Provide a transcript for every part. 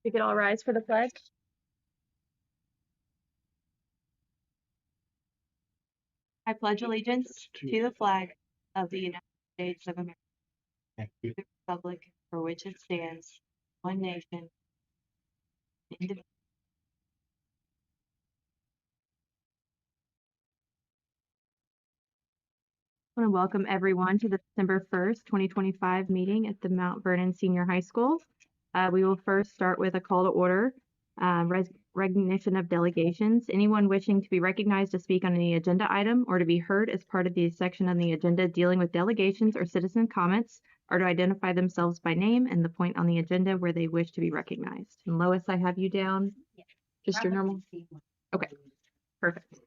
We could all rise for the pledge. I pledge allegiance to the flag of the United States of America, the republic for which it stands, one nation, indivisible. I want to welcome everyone to the December 1st, 2025 meeting at the Mount Vernon Senior High School. We will first start with a call to order, recognition of delegations. Anyone wishing to be recognized to speak on any agenda item or to be heard as part of the section on the agenda dealing with delegations or citizen comments are to identify themselves by name and the point on the agenda where they wish to be recognized. And Lois, I have you down. Yeah. Just your normal? Okay, perfect.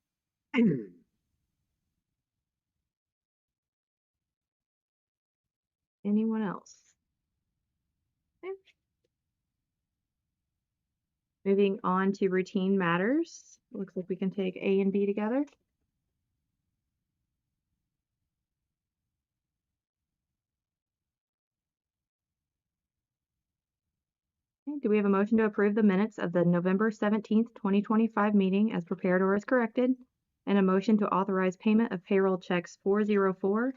Anyone else? Okay. Moving on to routine matters. Looks like we can take A and B together. Okay. Do we have a motion to approve the minutes of the November 17th, 2025 meeting as prepared or as corrected, and a motion to authorize payment of payroll checks 404-791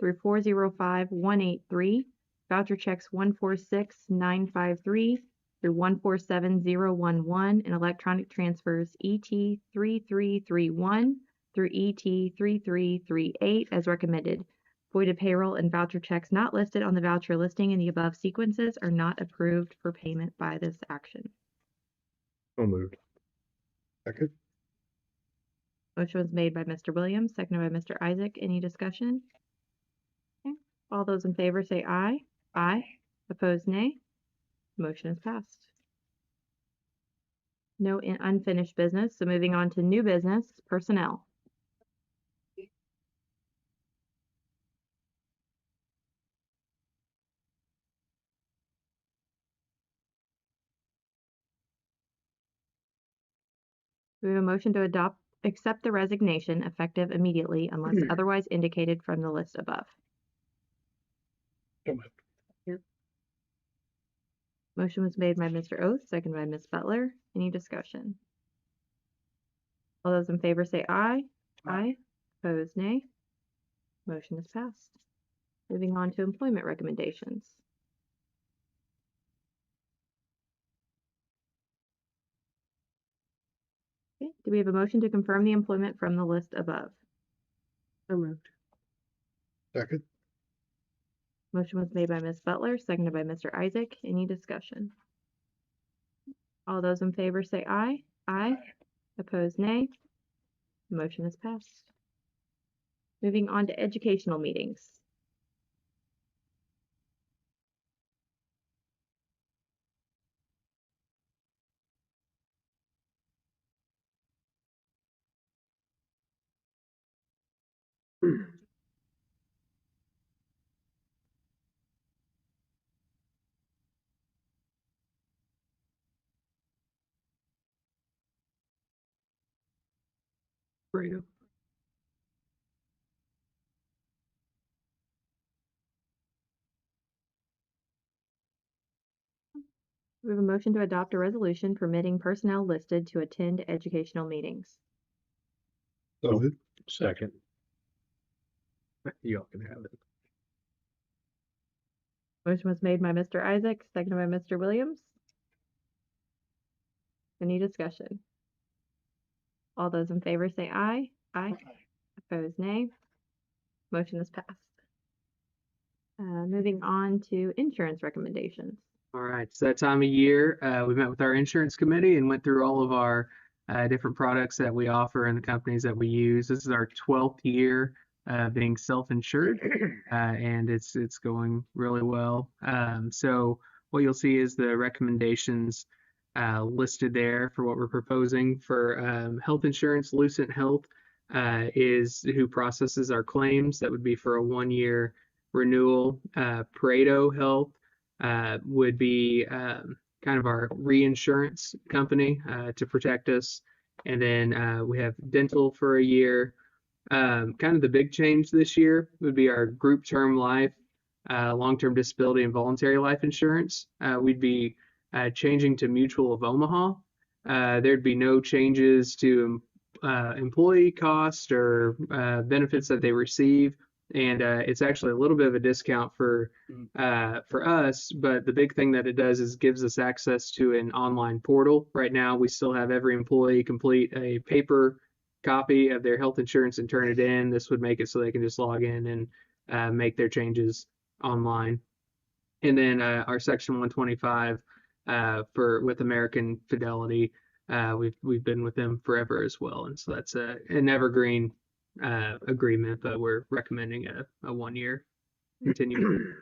through 405-183, voucher checks 146-953 through 147-011, and electronic transfers ET3331 through ET3338 as recommended. Voided payroll and voucher checks not listed on the voucher listing in the above sequences are not approved for payment by this action. So moved. Second. Motion was made by Mr. Williams, seconded by Mr. Isaac. Any discussion? Okay. All those in favor say aye. Aye. Opposed, nay. Motion is passed. No unfinished business. So moving on to new business, personnel. We have a motion to accept the resignation effective immediately unless otherwise indicated from the list above. So moved. Motion was made by Mr. Oath, seconded by Ms. Butler. Any discussion? All those in favor say aye. Aye. Opposed, nay. Motion is passed. Moving on to employment recommendations. Okay. Do we have a motion to confirm the employment from the list above? So moved. Second. Motion was made by Ms. Butler, seconded by Mr. Isaac. Any discussion? All those in favor say aye. Aye. Opposed, nay. Motion is passed. Moving on to educational meetings. Freedom. We have a motion to adopt a resolution permitting personnel listed to attend educational meetings. So moved. Second. Y'all can have it. Motion was made by Mr. Isaac, seconded by Mr. Williams. Any discussion? All those in favor say aye. Aye. Opposed, nay. Motion is passed. Moving on to insurance recommendations. All right, it's that time of year. We met with our insurance committee and went through all of our different products that we offer and the companies that we use. This is our 12th year being self-insured, and it's going really well. So what you'll see is the recommendations listed there for what we're proposing for health insurance. Lucent Health is who processes our claims. That would be for a 1-year renewal. Pareto Health would be kind of our reinsurance company to protect us. And then we have dental for a year. Kind of the big change this year would be our group term life, long-term disability, and voluntary life insurance. We'd be changing to Mutual of Omaha. There'd be no changes to employee cost or benefits that they receive, and it's actually a little bit of a discount for us. But the big thing that it does is gives us access to an online portal. Right now, we still have every employee complete a paper copy of their health insurance and turn it in. This would make it so they can just log in and make their changes online. And then our Section 125 with American Fidelity, we've been with them forever as well, and so that's an evergreen agreement, but we're recommending a 1-year continuation.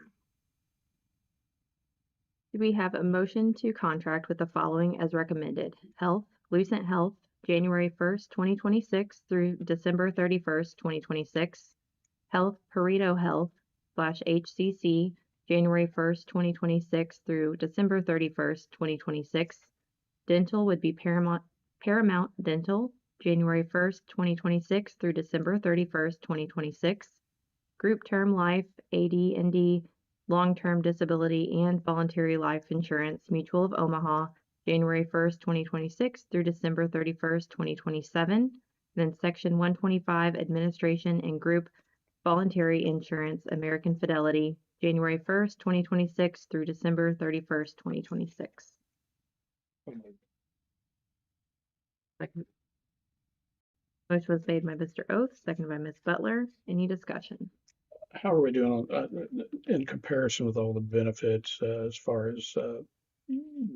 Do we have a motion to contract with the following as recommended? Health, Lucent Health, January 1st, 2026 through December 31st, 2026. Health, Pareto Health /HCC, January 1st, 2026 through December 31st, 2026. Dental would be Paramount Dental, January 1st, 2026 through December 31st, 2026. Group Term Life, AD&D, Long-Term Disability and Voluntary Life Insurance, Mutual of Omaha, January 1st, 2026 through December 31st, 2027. Then Section 125, Administration and Group Voluntary Insurance, American Fidelity, January 1st, 2026 through December 31st, 2026. Second. Motion was made by Mr. Oates, seconded by Ms. Butler. Any discussion? How are we doing in comparison with all the benefits as far as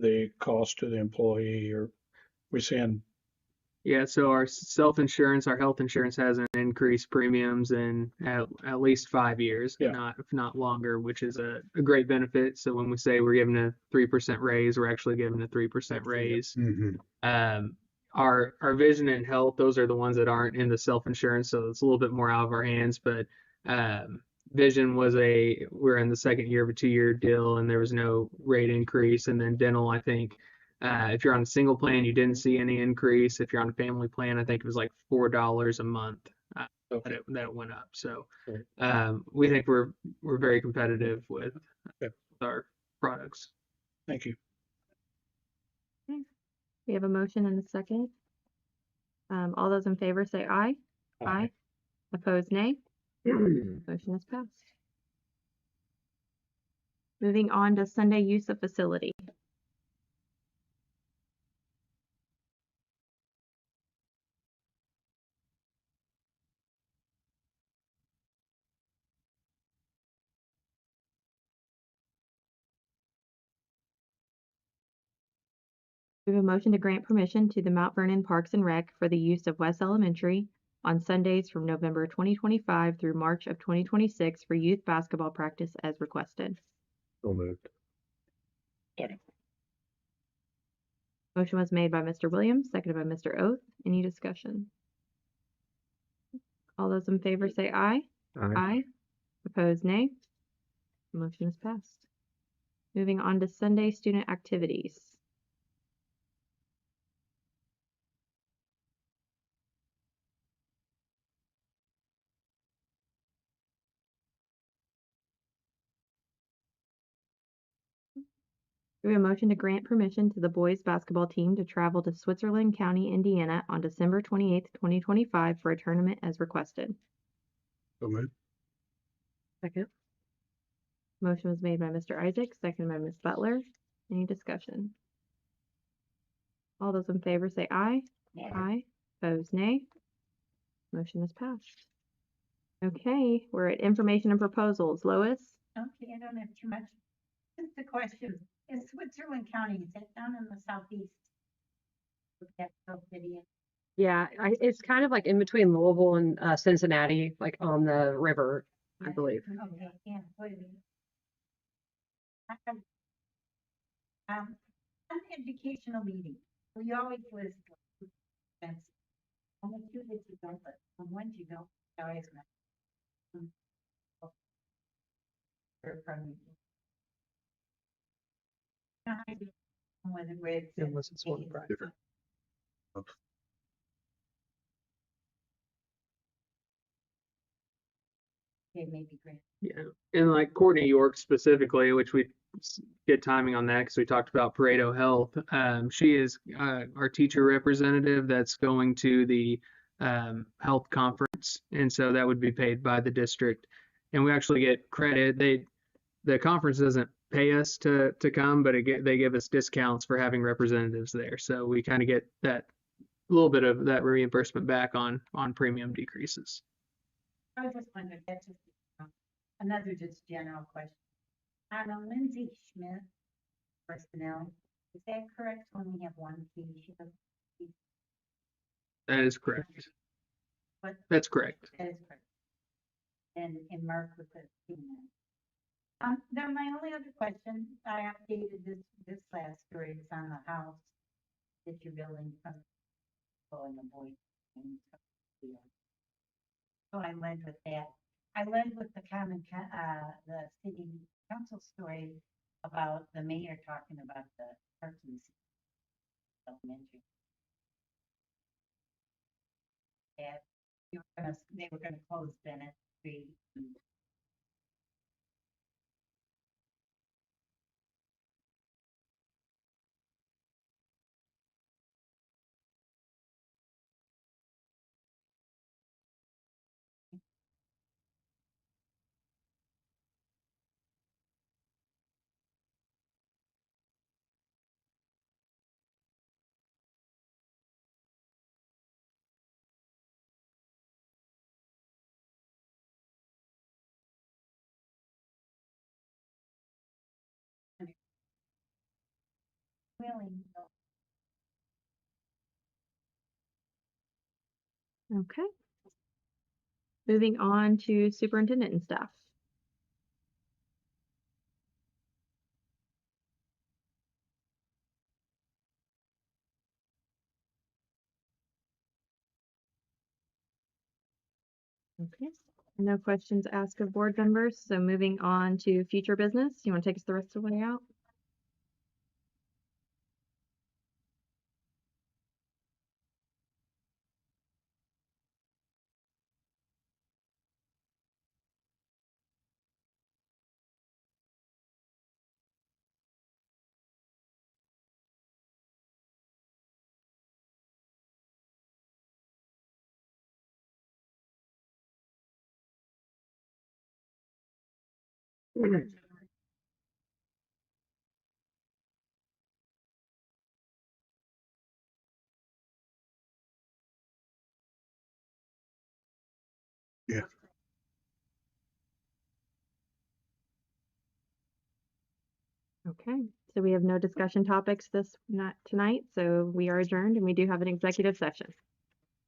the cost to the employee? Or we seeing? Yeah, so our self-insurance, our health insurance hasn't increased premiums in at least 5 years, if not longer, which is a great benefit. So when we say we're giving a 3% raise, we're actually giving a 3% raise. Mm-hmm. Our vision and health, those are the ones that aren't in the self-insurance, so it's a little bit more out of our hands. But vision we're in the second year of a 2-year deal, and there was no rate increase. And then dental, I think. If you're on a single plan, you didn't see any increase. If you're on a family plan, I think it was like $4 a month that it went up. So we think we're very competitive with our products. Thank you. Okay. We have a motion and a second. All those in favor say aye. Aye. Opposed, nay. Motion is passed. Moving on to Sunday use of facility. We have a motion to grant permission to the Mount Vernon Parks and Rec for the use of West Elementary on Sundays from November 2025 through March of 2026 for youth basketball practice as requested. So moved. Second. Motion was made by Mr. Williams, seconded by Mr. Oath. Any discussion? All those in favor say aye. Aye. Opposed, nay. Motion is passed. Moving on to Sunday student activities. We have a motion to grant permission to the boys basketball team to travel to Switzerland County, Indiana on December 28th, 2025 for a tournament as requested. So moved. Second. Motion was made by Mr. Isaac, seconded by Ms. Butler. Any discussion? All those in favor say aye. Aye. Opposed, nay. Motion is passed. Okay, we're at information and proposals. Lois? Okay, I don't have too much. Just a question. Is Switzerland County, is that down in the southeast? Yeah, it's kind of like in between Louisville and Cincinnati, like on the river, I believe. Okay, yeah, wait a minute. An educational meeting. We always list expenses. Only 2 that you don't, but ones you don't, I always Unless it's one different. Okay, maybe great. Yeah, and like Courtney York specifically, which we get timing on that because we talked about Pareto Health. She is our teacher representative that's going to the health conference, and so that would be paid by the district, and we actually get credit. The conference doesn't pay us to come, but they give us discounts for having representatives there, so we kind of get that little bit of that reimbursement back on premium decreases. I was just wondering, that's just another just general question. Lindsay Schmidt, personnel, is that correct when we have one fee? That is correct. What? That's correct. That is correct. And Mark with the payment. Then my only other question, I updated this last story, it's on the house that you're building from going the boy. So I led with that. I led with the the city council story about the mayor talking about the parking elementary. That they were gonna close Bennett Street. Really, Okay. Moving on to superintendent and staff. Okay. No questions asked of board members. So moving on to future business. You want to take us the rest of the way out? Yeah. Okay. So we have no discussion topics not tonight. So we are adjourned and we do have an executive session.